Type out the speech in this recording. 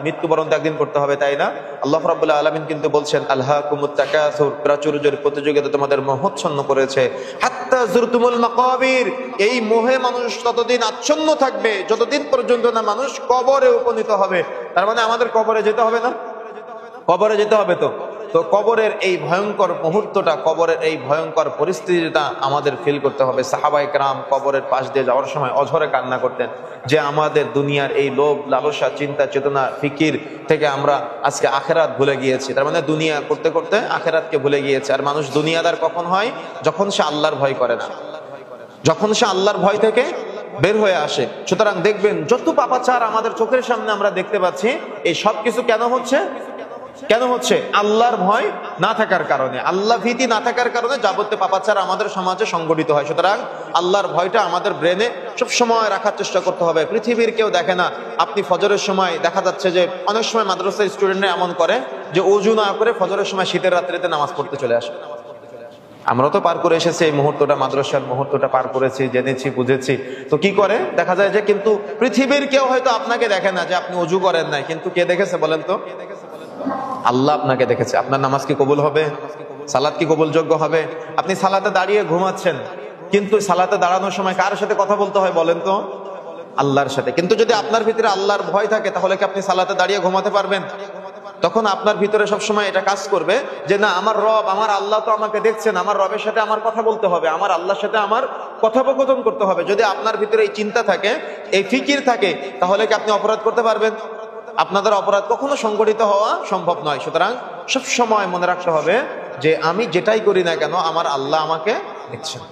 মৃত্যুবরণ তো একদিন করতে হবে, তাই না? আল্লাহ রাব্বুল আলামিন কিন্তু বলছেন আলহাকুমুত তাকাসুর, প্রাচুর্যের প্রতিযোগিতা তোমাদের মোহাচ্ছন্ন করেছে, হাত্তা যুরতুমুল মাকাবির, এই মোহে মানুষ ততদিন আচ্ছন্ন থাকবে যতদিন পর্যন্ত না মানুষ কবরে উপনীত হবে। তার মানে আমাদের কবরে যেতে হবে না? কবরে যেতে হবে। তো কবরের এই ভয়ঙ্কর মুহূর্তটা, কবরের এই ভয়ঙ্কর পরিস্থিতিটা আমাদের ফিল করতে হবে। সাহাবায়ে কেরাম কবরের পাশ দিয়ে যাওয়ার সময় অঝরে কান্না করতেন যে আমাদের দুনিয়ার এই লোভ লালসা চিন্তা চেতনা ফিকির থেকে আমরা আজকে আখেরাত ভুলে গিয়েছি। তার মানে দুনিয়া করতে করতে আখেরাতকে ভুলে গিয়েছে। আর মানুষ দুনিয়াদার কখন হয়? যখন সে আল্লাহর ভয় করে না, যখন সে আল্লাহর ভয় থেকে বের হয়ে আসে। সুতরাং দেখবেন যত পাপাচার আমাদের চোখের সামনে আমরা দেখতে পাচ্ছি, এই সব কিছু কেন হচ্ছে? কেন হচ্ছে? আল্লাহর ভয় না থাকার কারণে, আল্লাহ ভীতি না থাকার কারণে যাবতীয় পাপাচার আমাদের সমাজে সংগঠিত হয়। সুতরাং আল্লাহর ভয়টা আমাদের ব্রেনে সব সময় রাখার চেষ্টা করতে হবে। পৃথিবীর কেউ দেখে না আপনি ফজরের সময়, দেখা যাচ্ছে যে অনেক সময় মাদ্রাসার স্টুডেন্টরা এমন করে যে ওযু না করে ফজরের সময় শীতের রাত্রিতে নামাজ পড়তে চলে আসে। আমরা তো পার করে এসেছি এই মুহূর্তটা, মাদ্রাসার মুহূর্তটা পার করেছি, জেনেছি, বুঝেছি। তো কি করে দেখা যায় যে কিন্তু পৃথিবীর কেউ হয়তো আপনাকে দেখে না যে আপনি ওযু করেন নাই, কিন্তু কে দেখেছে বলেন তো? আল্লাহ আপনাকে দেখেছে। আপনার নামাজ কি কবুল হবে? সালাত কি কবুলযোগ্য হবে? আপনি সালাতে দাঁড়িয়ে ঘুমাচ্ছেন, কিন্তু সালাতে দাঁড়ানোর সময় কার সাথে কথা বলতে হয় বলেন তো? আল্লাহর সাথে। কিন্তু যদি আপনার ভিতরে আল্লাহর ভয় থাকে তাহলে কি আপনি সালাতে দাঁড়িয়ে ঘুমাতে পারবেন? তখন আপনার ভিতরে সবসময় এটা কাজ করবে যে না, আমার রব, আমার আল্লাহ তো আমাকে দেখছেন, আমার রবের সাথে আমার কথা বলতে হবে, আমার আল্লাহর সাথে আমার কথোপকথন করতে হবে। যদি আপনার ভিতরে এই চিন্তা থাকে, এই ফিকির থাকে, তাহলে কি আপনি অপরাধ করতে পারবেন? আপনাদের অপরাধ কখনো সংগঠিত হওয়া সম্ভব নয়। সুতরাং সব সময় মনে রাখতে হবে যে আমি যেটাই করি না কেন আমার আল্লাহ আমাকে দেখছেন।